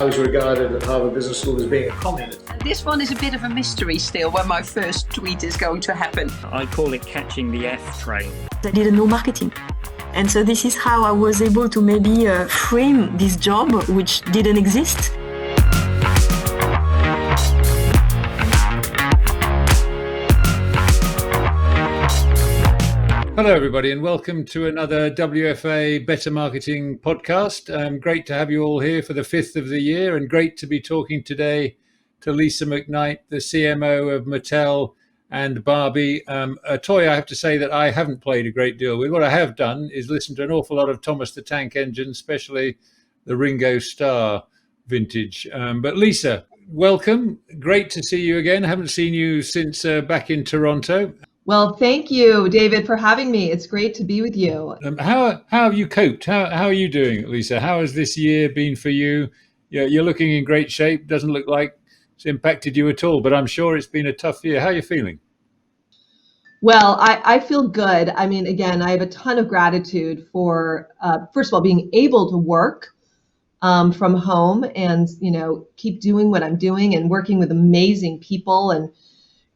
I was regarded at Harvard Business School as being a communist. This one is a bit of a mystery still, when my first tweet is going to happen. I call it catching the F train. I didn't know marketing. And so this is how I was able to maybe frame this job, which didn't exist. Hello, everybody, and welcome to another WFA Better Marketing podcast. Great to have you all here for the 5th of the year, and great to be talking today to Lisa McKnight, the CMO of Mattel and Barbie, a toy I have to say that I haven't played a great deal with. What I have done is listen to an awful lot of Thomas the Tank Engine, especially the Ringo Starr vintage. But Lisa, welcome. Great to see you again. I haven't seen you since back in Toronto. Well, thank you, David, for having me. It's great to be with you. How have you coped? How are you doing, Lisa? How has this year been for you? You're looking in great shape. Doesn't look like it's impacted you at all, but I'm sure it's been a tough year. How are you feeling? Well, I feel good. I mean, again, I have a ton of gratitude for, first of all, being able to work from home and, keep doing what I'm doing and working with amazing people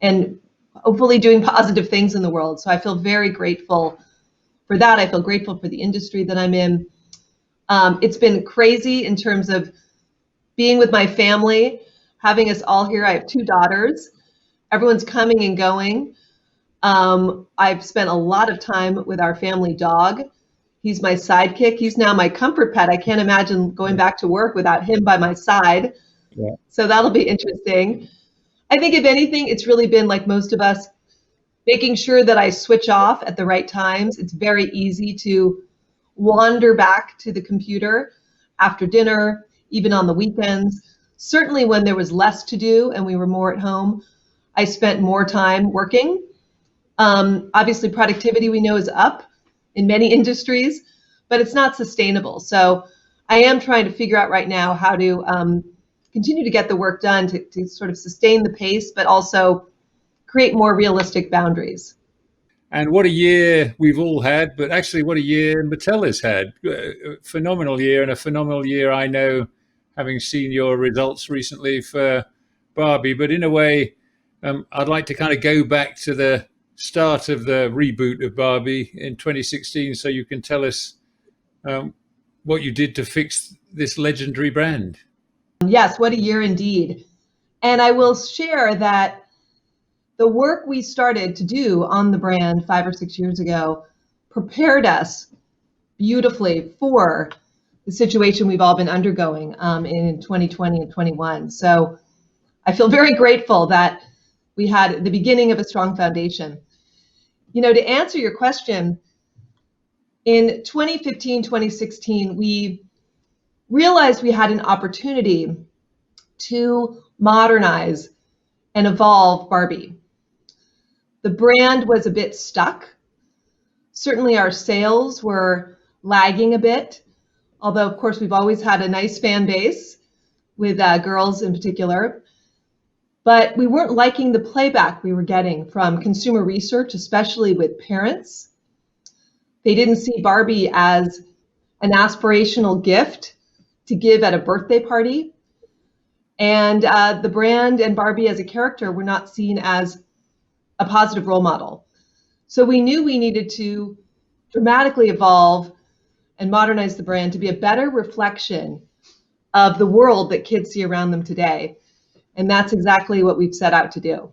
and hopefully doing positive things in the world. So I feel very grateful for that. I feel grateful for the industry that I'm in. It's been crazy in terms of being with my family, having us all here. I have 2 daughters. Everyone's coming and going. I've spent a lot of time with our family dog. He's my sidekick. He's now my comfort pet. I can't imagine going back to work without him by my side. Yeah. So that'll be interesting. I think if anything, it's really been like most of us, making sure that I switch off at the right times. It's very easy to wander back to the computer after dinner, even on the weekends. Certainly when there was less to do and we were more at home, I spent more time working. Obviously, productivity we know is up in many industries, but it's not sustainable. So I am trying to figure out right now how to continue to get the work done to sort of sustain the pace, but also create more realistic boundaries. And what a year we've all had, but actually what a year Mattel has had. A phenomenal year, and a phenomenal year I know, having seen your results recently for Barbie. But in a way, I'd like to kind of go back to the start of the reboot of Barbie in 2016, so you can tell us what you did to fix this legendary brand. Yes, what a year indeed. And I will share that the work we started to do on the brand 5 or 6 years ago prepared us beautifully for the situation we've all been undergoing in 2020 and 21. So I feel very grateful that we had the beginning of a strong foundation. To answer your question, in 2015, 2016, we realized we had an opportunity to modernize and evolve Barbie. The brand was a bit stuck. Certainly our sales were lagging a bit, although of course we've always had a nice fan base with girls in particular. But we weren't liking the playback we were getting from consumer research, especially with parents. They didn't see Barbie as an aspirational gift to give at a birthday party. And the brand and Barbie as a character were not seen as a positive role model. So we knew we needed to dramatically evolve and modernize the brand to be a better reflection of the world that kids see around them today. And that's exactly what we've set out to do.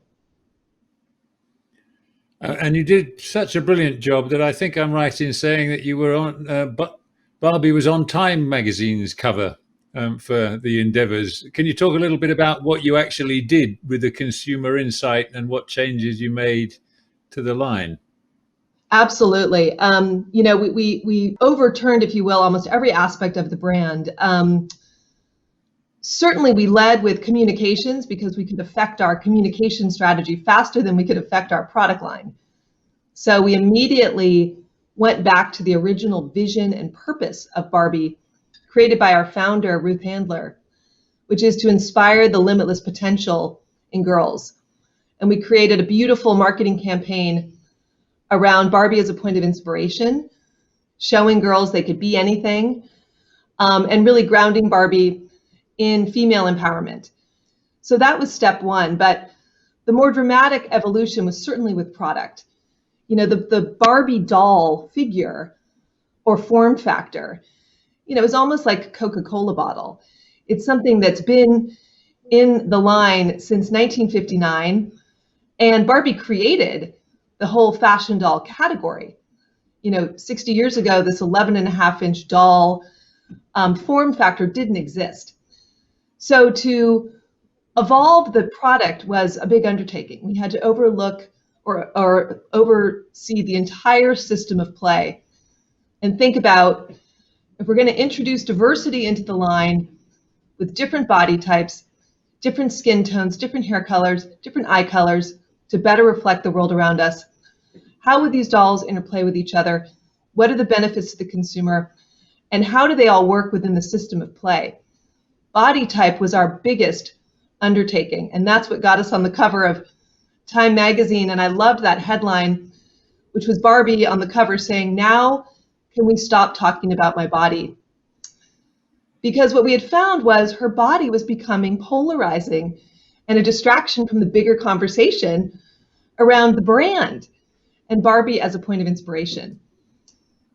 And you did such a brilliant job that I think I'm right in saying that you were on, Barbie was on Time magazine's cover for the endeavors. Can you talk a little bit about what you actually did with the consumer insight and what changes you made to the line? Absolutely. We overturned, if you will, almost every aspect of the brand. Certainly we led with communications because we could affect our communication strategy faster than we could affect our product line. So we immediately went back to the original vision and purpose of Barbie, created by our founder, Ruth Handler, which is to inspire the limitless potential in girls. And we created a beautiful marketing campaign around Barbie as a point of inspiration, showing girls they could be anything, and really grounding Barbie in female empowerment. So that was step one. But the more dramatic evolution was certainly with product. You know, the Barbie doll figure or form factor, you know, is almost like a Coca-Cola bottle. It's something that's been in the line since 1959, and Barbie created the whole fashion doll category. You know, 60 years ago, this 11.5-inch doll form factor didn't exist. So to evolve the product was a big undertaking. We had to overlook or oversee the entire system of play and think about, if we're going to introduce diversity into the line with different body types, different skin tones, different hair colors, different eye colors to better reflect the world around us, how would these dolls interplay with each other? What are the benefits to the consumer? And how do they all work within the system of play? Body type was our biggest undertaking, and that's what got us on the cover of Time magazine. And I loved that headline, which was Barbie on the cover saying, "Now can we stop talking about my body?" Because what we had found was her body was becoming polarizing and a distraction from the bigger conversation around the brand and Barbie as a point of inspiration.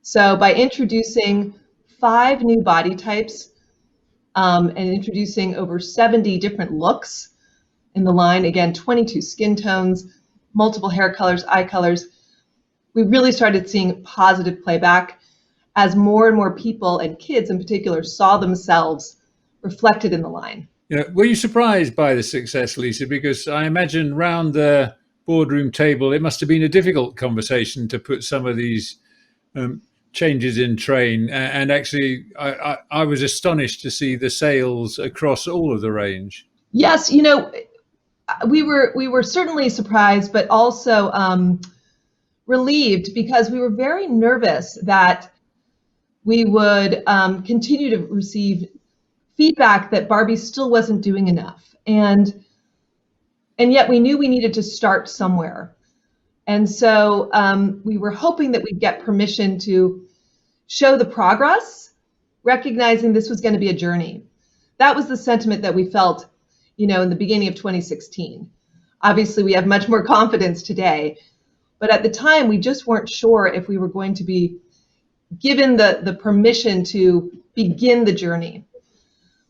So by introducing 5 new body types and introducing over 70 different looks in the line, again, 22 skin tones, multiple hair colors, eye colors, we really started seeing positive playback as more and more people, and kids in particular, saw themselves reflected in the line. You know, were you surprised by the success, Lisa? Because I imagine round the boardroom table, it must have been a difficult conversation to put some of these changes in train. And actually, I was astonished to see the sales across all of the range. Yes, you know, we were certainly surprised, but also relieved, because we were very nervous that we would continue to receive feedback that Barbie still wasn't doing enough. And yet we knew we needed to start somewhere. And so we were hoping that we'd get permission to show the progress, recognizing this was going to be a journey. That was the sentiment that we felt, you know, in the beginning of 2016. Obviously, we have much more confidence today, but at the time, we just weren't sure if we were going to be given the permission to begin the journey.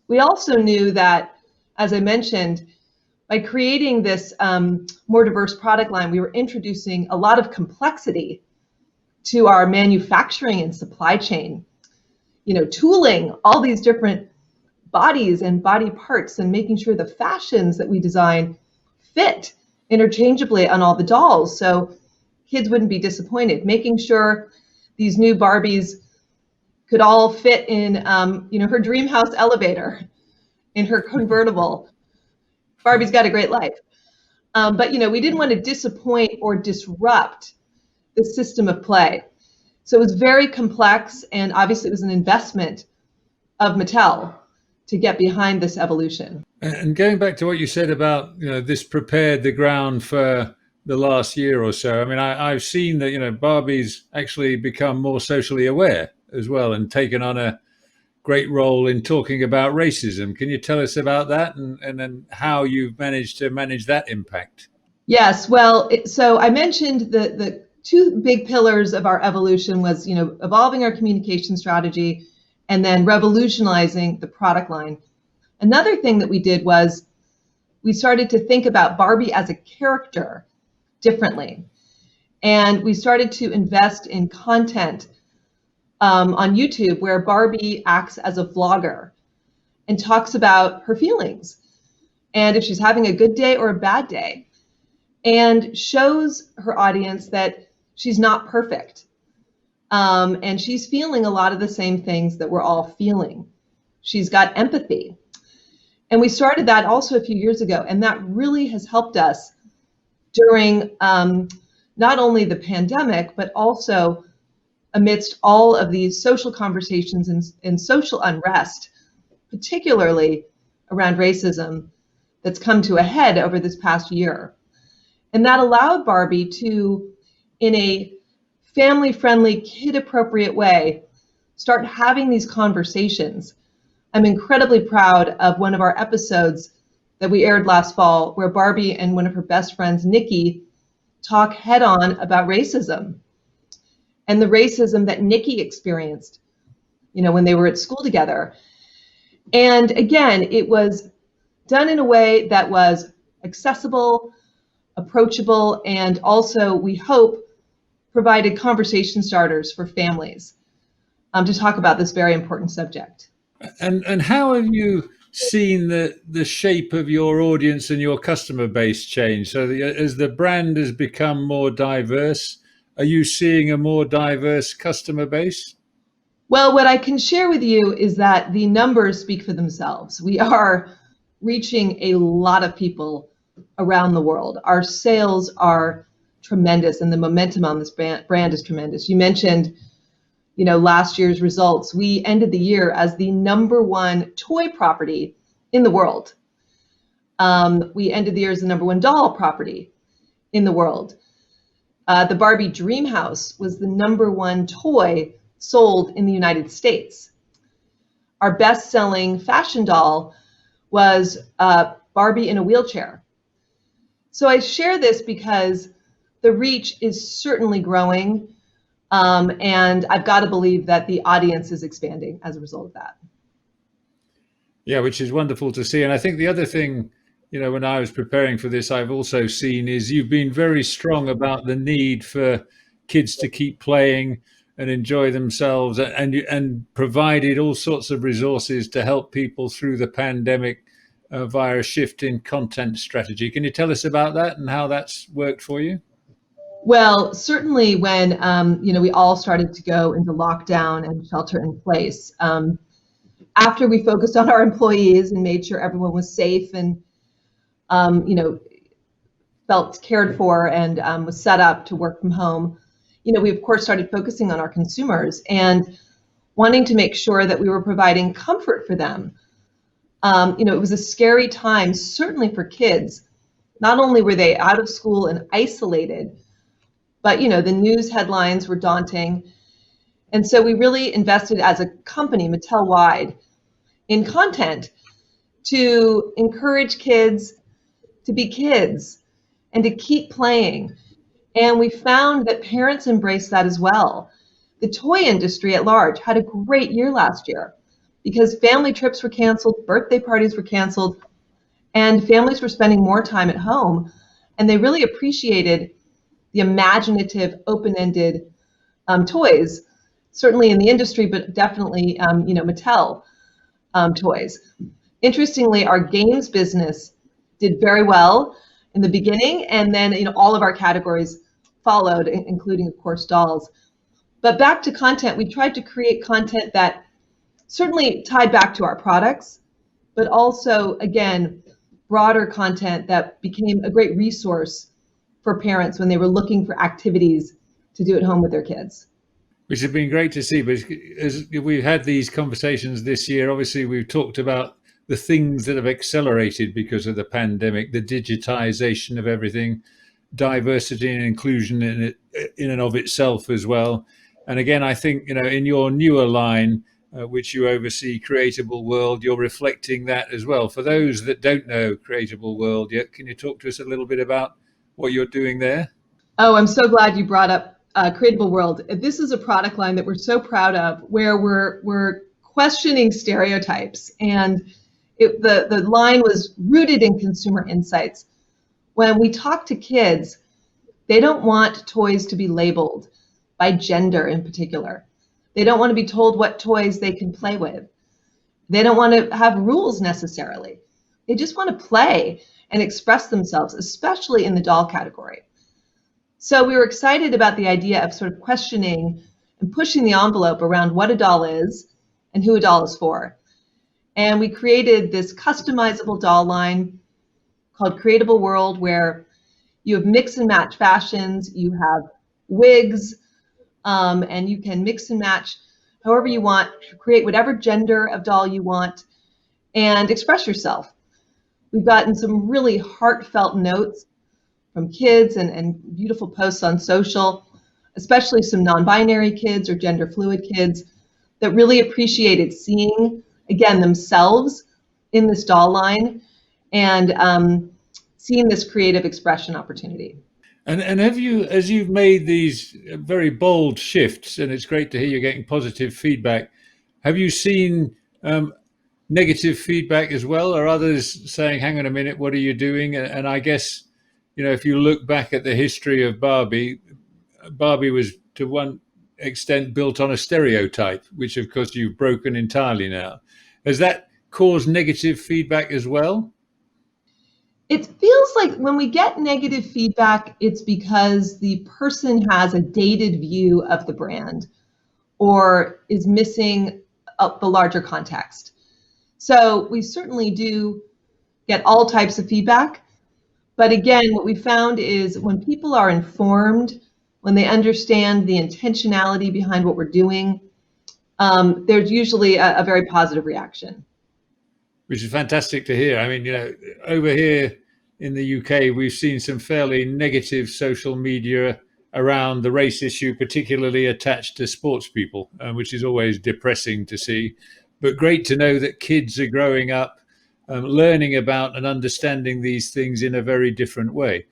We also knew that, as I mentioned, by creating this more diverse product line, we were introducing a lot of complexity to our manufacturing and supply chain. You know, tooling all these different bodies and body parts and making sure the fashions that we design fit interchangeably on all the dolls so kids wouldn't be disappointed. Making sure these new Barbies could all fit in, you know, her dream house elevator, in her convertible. Barbie's got a great life. But, you know, we didn't want to disappoint or disrupt the system of play. So it was very complex, and obviously it was an investment of Mattel to get behind this evolution. And going back to what you said about, you know, this prepared the ground for the last year or so. I mean, I've seen that, you know, Barbie's actually become more socially aware as well and taken on a great role in talking about racism. Can you tell us about that and then how you've managed to manage that impact? Yes, well, so I mentioned the 2 big pillars of our evolution was, you know, evolving our communication strategy and then revolutionizing the product line. Another thing that we did was we started to think about Barbie as a character differently. And we started to invest in content on YouTube where Barbie acts as a vlogger and talks about her feelings and if she's having a good day or a bad day, and shows her audience that she's not perfect. And she's feeling a lot of the same things that we're all feeling. She's got empathy. And we started that also a few years ago, and that really has helped us during not only the pandemic, but also amidst all of these social conversations and social unrest, particularly around racism, that's come to a head over this past year. And that allowed Barbie to, in a family-friendly, kid-appropriate way, start having these conversations I'm incredibly proud of one of our episodes that we aired last fall, where Barbie and one of her best friends, Nikki, talk head on about racism and the racism that Nikki experienced, when they were at school together. And again, it was done in a way that was accessible, approachable, and also, we hope, provided conversation starters for families to talk about this very important subject. And how have you seen the shape of your audience and your customer base change? So as the brand has become more diverse, are you seeing a more diverse customer base? Well, what I can share with you is that the numbers speak for themselves. We are reaching a lot of people around the world. Our sales are tremendous, and the momentum on this brand is tremendous. You mentioned, last year's results. We ended the year as the #1 toy property in the world. We ended the year as the #1 doll property in the world. The Barbie Dream House was the #1 toy sold in the United States. Our best-selling fashion doll was Barbie in a wheelchair. So I share this because the reach is certainly growing, and I've got to believe that the audience is expanding as a result of that. Yeah, which is wonderful to see. And I think the other thing, when I was preparing for this, I've also seen is you've been very strong about the need for kids to keep playing and enjoy themselves, and provided all sorts of resources to help people through the pandemic via a shift in content strategy. Can you tell us about that and how that's worked for you? Well, certainly when we all started to go into lockdown and shelter in place, after we focused on our employees and made sure everyone was safe and felt cared for and was set up to work from home, we of course started focusing on our consumers and wanting to make sure that we were providing comfort for them. It was a scary time, certainly for kids. Not only were they out of school and isolated, but the news headlines were daunting. And so we really invested as a company, Mattel-wide, in content to encourage kids to be kids and to keep playing. And we found that parents embraced that as well. The toy industry at large had a great year last year because family trips were canceled, birthday parties were canceled, and families were spending more time at home. And they really appreciated the imaginative, open-ended toys, certainly in the industry, but definitely, Mattel toys. Interestingly, our games business did very well in the beginning, and then all of our categories followed, including, of course, dolls. But back to content, we tried to create content that certainly tied back to our products, but also, again, broader content that became a great resource for parents when they were looking for activities to do at home with their kids. Which has been great to see. But as we've had these conversations this year, obviously we've talked about the things that have accelerated because of the pandemic, the digitization of everything, diversity and inclusion in and of itself as well. And again, I think, in your newer line, which you oversee, Creatable World, you're reflecting that as well. For those that don't know Creatable World yet, can you talk to us a little bit about what you're doing there? Oh, I'm so glad you brought up Creatable World. This is a product line that we're so proud of, where we're questioning stereotypes. And the line was rooted in consumer insights. When we talk to kids, they don't want toys to be labeled by gender in particular. They don't want to be told what toys they can play with. They don't want to have rules necessarily. They just want to play and express themselves, especially in the doll category. So we were excited about the idea of sort of questioning and pushing the envelope around what a doll is and who a doll is for. And we created this customizable doll line called Creatable World, where you have mix and match fashions, you have wigs, and you can mix and match however you want, create whatever gender of doll you want, and express yourself. We've gotten some really heartfelt notes from kids and beautiful posts on social, especially some non-binary kids or gender fluid kids that really appreciated seeing again, themselves in this doll line and seeing this creative expression opportunity. And have you, as you've made these very bold shifts, and it's great to hear you're getting positive feedback, have you seen negative feedback as well? Or others saying, hang on a minute, what are you doing? And I guess, if you look back at the history of Barbie was to one extent built on a stereotype, which of course you've broken entirely now. Has that caused negative feedback as well? It feels like when we get negative feedback, it's because the person has a dated view of the brand or is missing the larger context. So we certainly do get all types of feedback. But again, what we found is when people are informed, when they understand the intentionality behind what we're doing, there's usually a very positive reaction. Which is fantastic to hear. I mean, over here in the UK, we've seen some fairly negative social media around the race issue, particularly attached to sports people, which is always depressing to see. But great to know that kids are growing up, learning about and understanding these things in a very different way.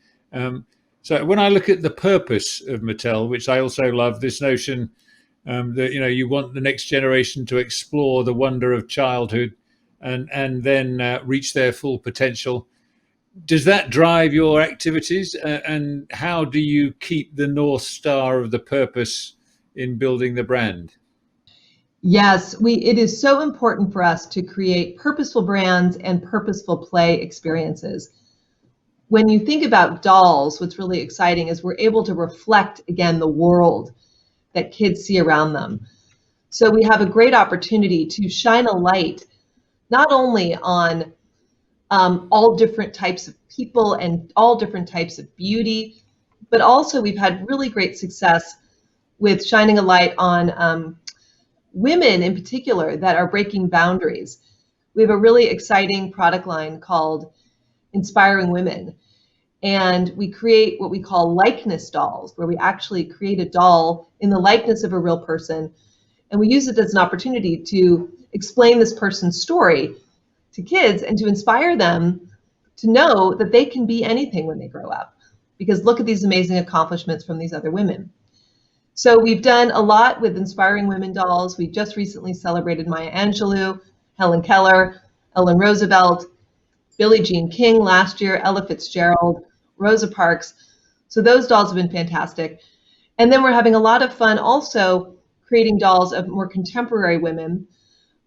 So when I look at the purpose of Mattel, which I also love, this notion that, you want the next generation to explore the wonder of childhood and then reach their full potential. Does that drive your activities? And how do you keep the North Star of the purpose in building the brand? Yes, it is so important for us to create purposeful brands and purposeful play experiences. When you think about dolls, what's really exciting is we're able to reflect, again, the world that kids see around them. So we have a great opportunity to shine a light not only on all different types of people and all different types of beauty, but also we've had really great success with shining a light on women in particular that are breaking boundaries. We have a really exciting product line called Inspiring Women. And we create what we call likeness dolls, where we actually create a doll in the likeness of a real person. And we use it as an opportunity to explain this person's story to kids and to inspire them to know that they can be anything when they grow up. Because look at these amazing accomplishments from these other women. So we've done a lot with Inspiring Women dolls. We just recently celebrated Maya Angelou, Helen Keller, Ellen Roosevelt, Billie Jean King last year, Ella Fitzgerald, Rosa Parks. So those dolls have been fantastic. And then we're having a lot of fun also creating dolls of more contemporary women.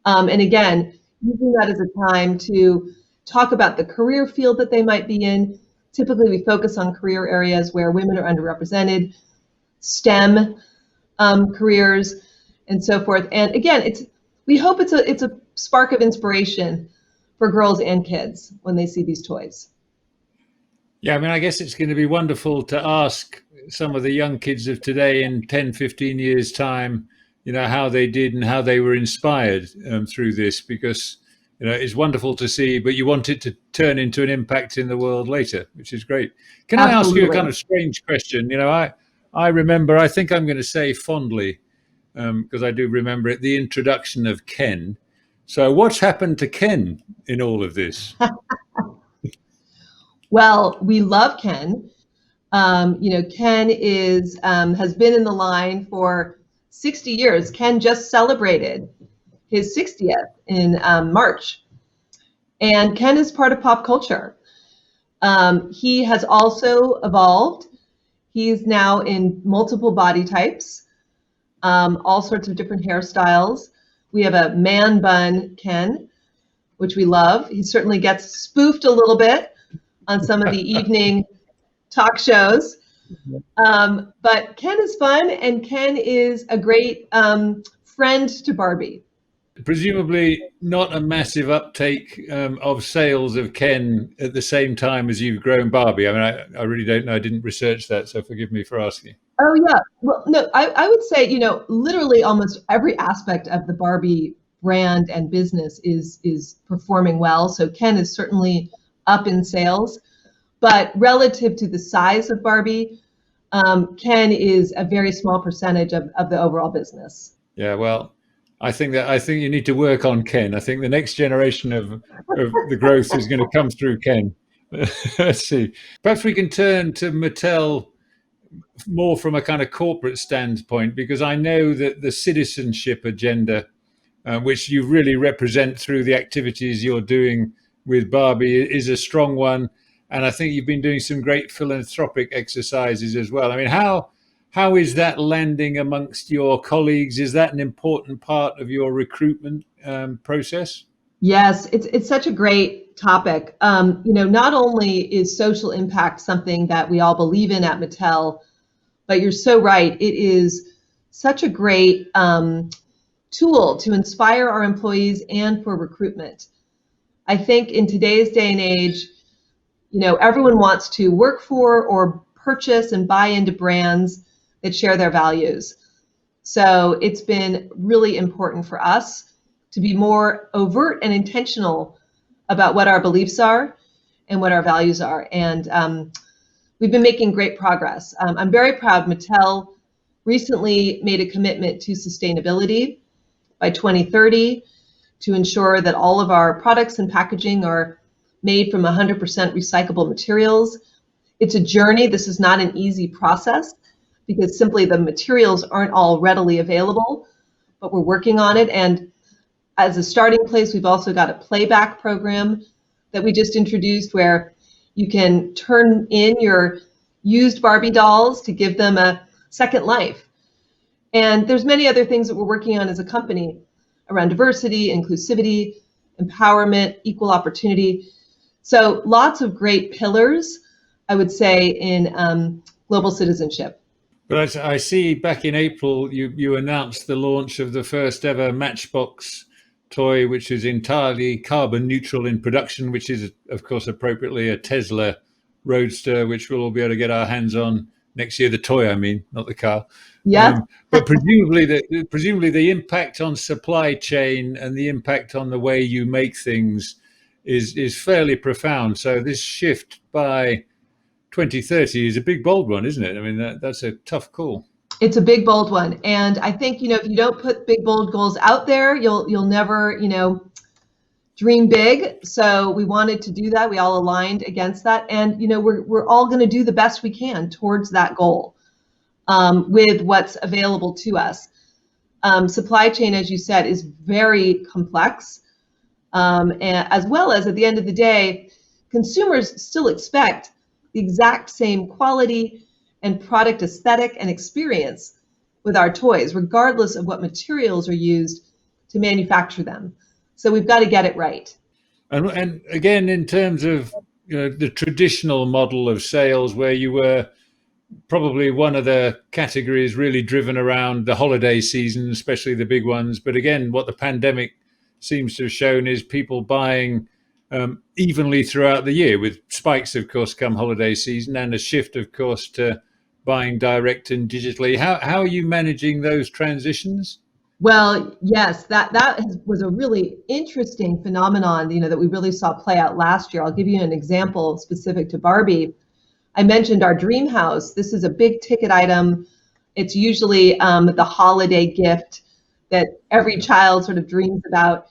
And again, using that as a time to talk about the career field that they might be in. Typically, we focus on career areas where women are underrepresented, STEM careers, and so forth. And again, we hope it's a spark of inspiration for girls and kids when they see these toys. Yeah, I mean, I guess it's going to be wonderful to ask some of the young kids of today in 10, 15 years' time, how they did and how they were inspired through this, because, it's wonderful to see, but you want it to turn into an impact in the world later, which is great. Can I ask you a kind of strange question? I remember, I think I'm going to say fondly, because I do remember it, the introduction of Ken. So what's happened to Ken in all of this? Well, we love Ken. Ken has been in the line for 60 years. Ken just celebrated his 60th in March. And Ken is part of pop culture. He has also evolved. He's now in multiple body types, all sorts of different hairstyles. We have a man bun Ken, which we love. He certainly gets spoofed a little bit on some of the evening talk shows. But Ken is fun, and Ken is a great friend to Barbie. Presumably not a massive uptake of sales of Ken at the same time as you've grown Barbie. I mean, I really don't know. I didn't research that, so forgive me for asking. Oh, yeah. Well, no, I would say, literally almost every aspect of the Barbie brand and business is performing well. So Ken is certainly up in sales. But relative to the size of Barbie, Ken is a very small percentage of the overall business. Yeah, well, I think you need to work on Ken. I think the next generation of the growth is going to come through Ken. Let's see. Perhaps we can turn to Mattel more from a kind of corporate standpoint, because I know that the citizenship agenda, which you really represent through the activities you're doing with Barbie, is a strong one. And I think you've been doing some great philanthropic exercises as well. I mean, how is that landing amongst your colleagues? Is that an important part of your recruitment process? Yes, it's such a great topic. Not only is social impact something that we all believe in at Mattel, but you're so right. It is such a great tool to inspire our employees and for recruitment. I think in today's day and age, everyone wants to work for or purchase and buy into brands that share their values. So it's been really important for us to be more overt and intentional about what our beliefs are and what our values are. And we've been making great progress. I'm very proud Mattel recently made a commitment to sustainability by 2030 to ensure that all of our products and packaging are made from 100% recyclable materials. It's a journey. This is not an easy process because simply the materials aren't all readily available, but we're working on it. And as a starting place, we've also got a playback program that we just introduced where you can turn in your used Barbie dolls to give them a second life. And there's many other things that we're working on as a company around diversity, inclusivity, empowerment, equal opportunity. So lots of great pillars, I would say, in global citizenship. But I see back in April, you announced the launch of the first ever Matchbox toy, which is entirely carbon neutral in production, which is, of course, appropriately a Tesla Roadster, which we'll all be able to get our hands on next year. The toy, I mean, not the car. Yeah. But presumably the impact on supply chain and the impact on the way you make things is fairly profound. So this shift by 2030 is a big, bold one, isn't it? I mean, that's a tough call. It's a big, bold one. And I think, if you don't put big, bold goals out there, you'll never, dream big. So we wanted to do that. We all aligned against that. And, we're all going to do the best we can towards that goal with what's available to us. Supply chain, as you said, is very complex. And as well as at the end of the day, consumers still expect the exact same quality and product aesthetic and experience with our toys, regardless of what materials are used to manufacture them. So we've got to get it right. And again, in terms of the traditional model of sales, where you were probably one of the categories really driven around the holiday season, especially the big ones. But again, what the pandemic seems to have shown is people buying evenly throughout the year, with spikes, of course, come holiday season, and a shift, of course, to buying direct and digitally. How are you managing those transitions? Well, yes, that was a really interesting phenomenon, that we really saw play out last year. I'll give you an example specific to Barbie. I mentioned our dream house. This is a big ticket item. It's usually the holiday gift that every child sort of dreams about.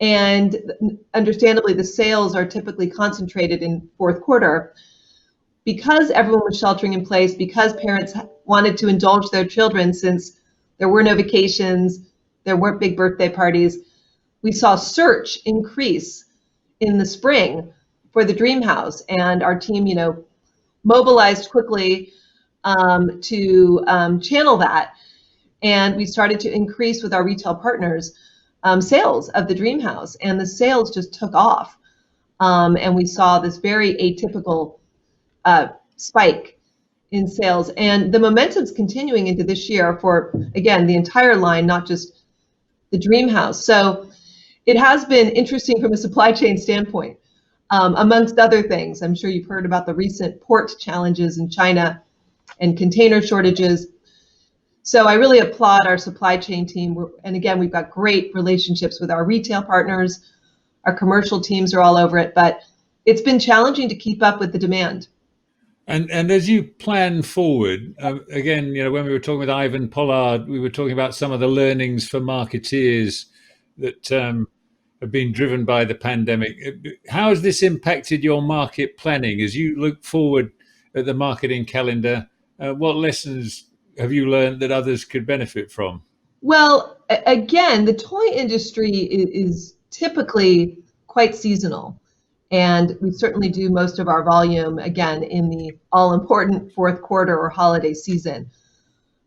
And understandably, the sales are typically concentrated in fourth quarter. Because everyone was sheltering in place, because parents wanted to indulge their children since there were no vacations, there weren't big birthday parties, we saw search increase in the spring for the dream house. And our team, mobilized quickly to channel that. And we started to increase with our retail partners sales of the dream house. And the sales just took off. And we saw this very atypical spike in sales, and the momentum's continuing into this year for, again, the entire line, not just the dream house. So it has been interesting from a supply chain standpoint, amongst other things. I'm sure you've heard about the recent port challenges in China and container shortages. So I really applaud our supply chain team. And again, we've got great relationships with our retail partners. Our commercial teams are all over it, but it's been challenging to keep up with the demand. And as you plan forward, again, when we were talking with Ivan Pollard, we were talking about some of the learnings for marketeers that have been driven by the pandemic. How has this impacted your market planning as you look forward at the marketing calendar? What lessons have you learned that others could benefit from? Well, again, the toy industry is typically quite seasonal. And we certainly do most of our volume, again, in the all-important fourth quarter or holiday season.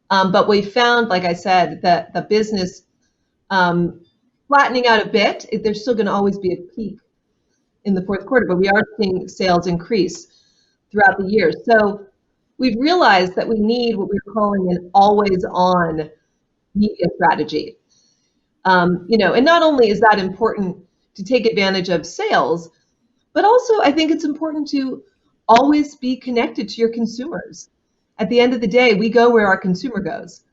But we found, like I said, that the business flattening out a bit. There's still going to always be a peak in the fourth quarter, but we are seeing sales increase throughout the year. So we've realized that we need what we're calling an always-on media strategy. And not only is that important to take advantage of sales, but also I think it's important to always be connected to your consumers. At the end of the day, we go where our consumer goes.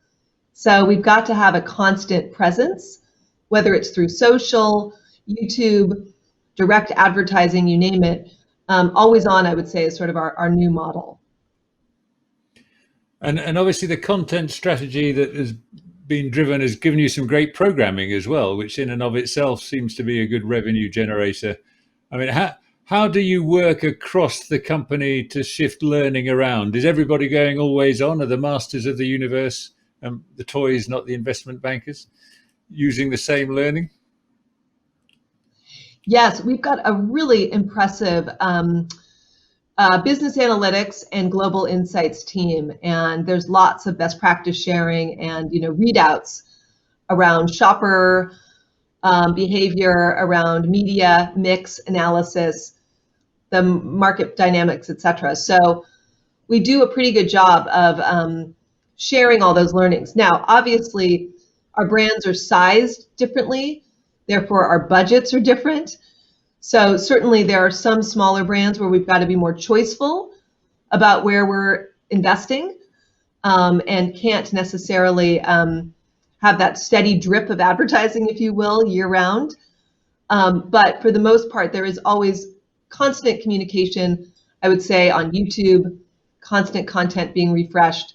So we've got to have a constant presence, whether it's through social, YouTube, direct advertising, you name it. Always on, I would say, is sort of our new model. And obviously the content strategy that has been driven has given you some great programming as well, which in and of itself seems to be a good revenue generator. I mean, how do you work across the company to shift learning around? Is everybody going always on? Are the masters of the universe, the toys, not the investment bankers, using the same learning? Yes, we've got a really impressive business analytics and global insights team, and there's lots of best practice sharing and readouts around shopper behavior, around media mix analysis, the market dynamics, etc. So we do a pretty good job of sharing all those learnings. Now, obviously, our brands are sized differently, therefore our budgets are different. So certainly there are some smaller brands where we've got to be more choiceful about where we're investing and can't necessarily have that steady drip of advertising, if you will, year round. But for the most part, there is always constant communication, I would say, on YouTube, constant content being refreshed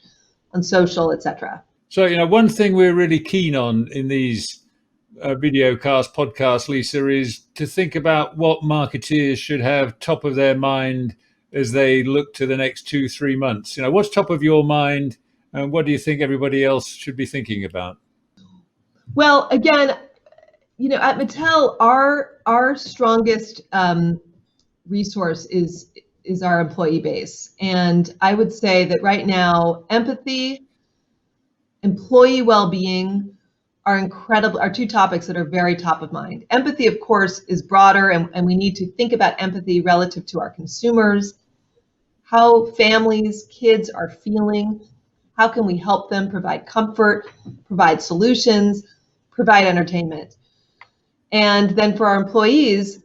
on social, etc. So, one thing we're really keen on in these videocast podcasts, Lisa, is to think about what marketeers should have top of their mind as they look to the next 2-3 months. What's top of your mind, and what do you think everybody else should be thinking about? Well, again, at Mattel, our strongest resource is our employee base. And I would say that right now, empathy, employee well-being are two topics that are very top of mind. Empathy, of course, is broader, and we need to think about empathy relative to our consumers, how families, kids are feeling, how can we help them provide comfort, provide solutions, provide entertainment. And then for our employees,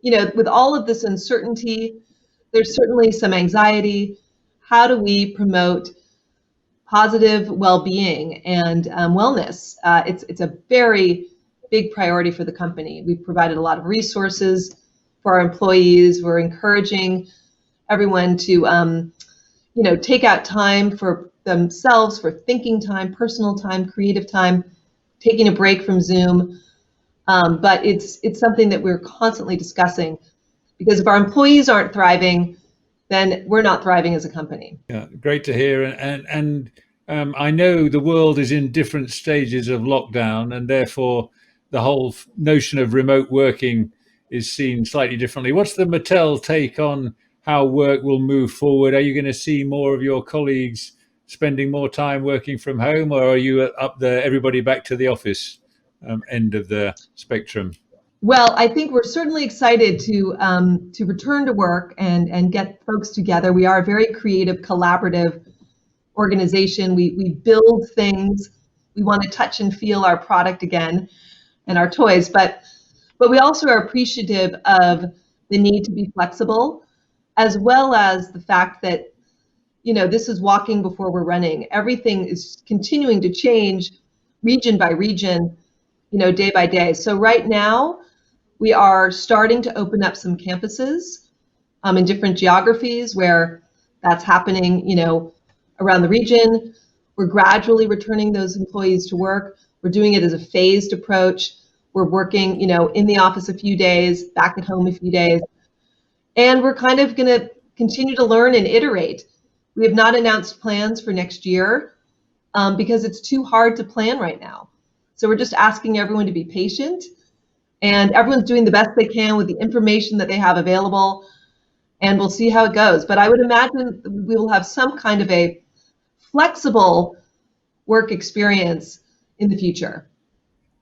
with all of this uncertainty, there's certainly some anxiety. How do we promote positive well-being and wellness? It's a very big priority for the company. We've provided a lot of resources for our employees. We're encouraging everyone to take out time for themselves, for thinking time, personal time, creative time, taking a break from Zoom. But it's something that we're constantly discussing, because if our employees aren't thriving, then we're not thriving as a company. Yeah, great to hear. And I know the world is in different stages of lockdown, and therefore the whole notion of remote working is seen slightly differently. What's the Mattel take on how work will move forward? Are you going to see more of your colleagues spending more time working from home, or are you up the everybody back to the office end of the spectrum? Well, I think we're certainly excited to return to work and get folks together. We are a very creative, collaborative organization. We build things. We want to touch and feel our product again and our toys, but we also are appreciative of the need to be flexible, as well as the fact that this is walking before we're running. Everything is continuing to change region by region, day by day. So right now, we are starting to open up some campuses in different geographies where That's happening, around the region. We're gradually returning those employees to work. We're doing it as a phased approach. We're working, in the office a few days, back at home a few days. And we're kind of going to continue to learn and iterate. We have not announced plans for next year because it's too hard to plan right now. So we're just asking everyone to be patient, and everyone's doing the best they can with the information that they have available, and we'll see how it goes. But I would imagine we will have some kind of a flexible work experience in the future.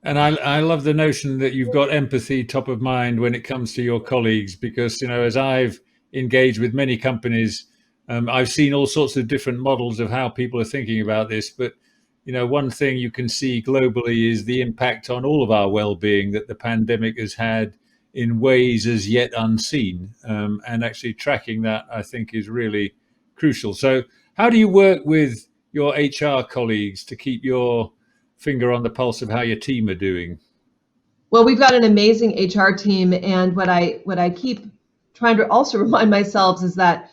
And I love the notion that you've got empathy top of mind when it comes to your colleagues, because, as I've engaged with many companies, I've seen all sorts of different models of how people are thinking about this. But, one thing you can see globally is the impact on all of our well-being that the pandemic has had in ways as yet unseen. And actually tracking that, I think, is really crucial. So how do you work with your HR colleagues to keep your finger on the pulse of how your team are doing? Well, we've got an amazing HR team, and what I keep trying to also remind myself is that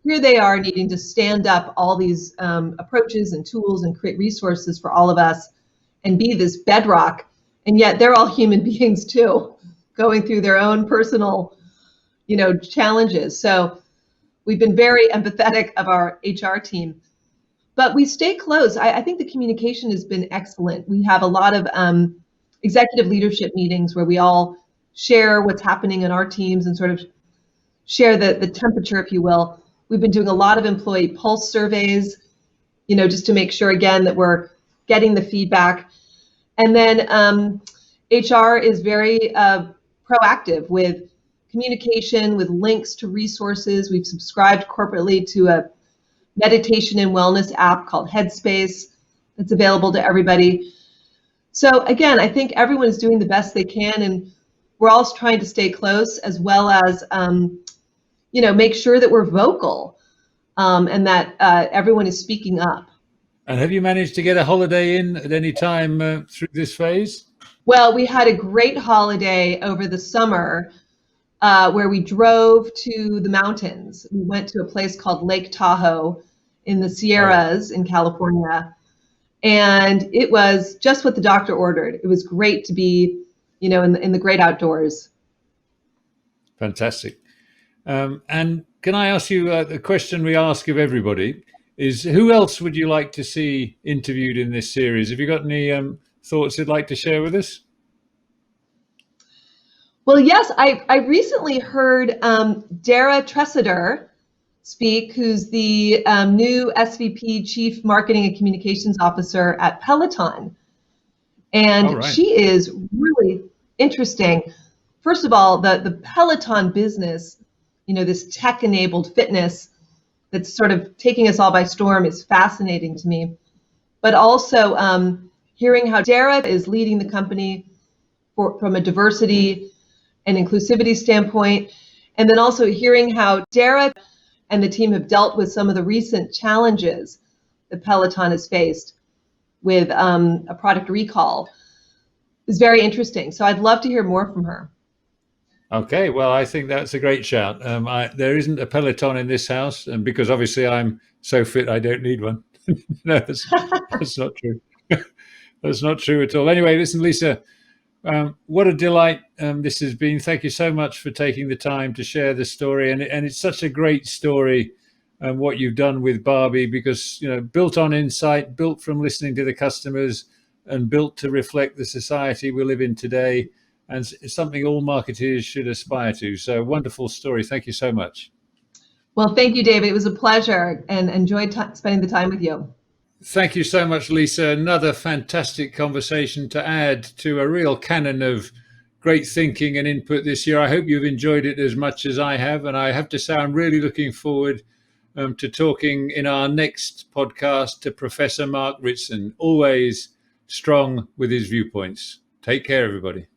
here they are needing to stand up all these approaches and tools and create resources for all of us and be this bedrock, and yet they're all human beings too, going through their own personal, challenges. So we've been very empathetic of our HR team. But we stay close. I think the communication has been excellent. We have a lot of executive leadership meetings where we all share what's happening in our teams and sort of share the temperature, if you will. We've been doing a lot of employee pulse surveys, just to make sure, again, that we're getting the feedback. And then HR is very proactive with communication, with links to resources. We've subscribed corporately to a meditation and wellness app called Headspace that's available to everybody. So again, I think everyone is doing the best they can, and we're all trying to stay close, as well as make sure that we're vocal and that everyone is speaking up. And have you managed to get a holiday in at any time through this phase? Well, we had a great holiday over the summer where we drove to the mountains. We went to a place called Lake Tahoe in the Sierras in California. And it was just what the doctor ordered. It was great to be, in the great outdoors. Fantastic. And can I ask you the question we ask of everybody is, who else would you like to see interviewed in this series? Have you got any thoughts you'd like to share with us? Well, yes, I recently heard Dara Tressiter speak, who's the new SVP Chief Marketing and Communications Officer at Peloton. And she is really interesting. First of all, the Peloton business, this tech-enabled fitness that's sort of taking us all by storm is fascinating to me. But also hearing how Dara is leading the company from a diversity and inclusivity standpoint, and then also hearing how Dara and the team have dealt with some of the recent challenges that Peloton has faced with a product recall is very interesting. So I'd love to hear more from her. Okay, well, I think that's a great shout. There isn't a Peloton in this house, and because obviously I'm so fit, I don't need one. No, that's not true. That's not true at all. Anyway, listen, Lisa, what a delight this has been. Thank you so much for taking the time to share the story. And it's such a great story, what you've done with Barbie, because, built on insight, built from listening to the customers, and built to reflect the society we live in today. And it's something all marketeers should aspire to. So wonderful story. Thank you so much. Well, thank you, David. It was a pleasure and enjoyed spending the time with you. Thank you so much, Lisa. Another fantastic conversation to add to a real canon of great thinking and input this year. I hope you've enjoyed it as much as I have. And I have to say, I'm really looking forward to talking in our next podcast to Professor Mark Ritson, always strong with his viewpoints. Take care, everybody.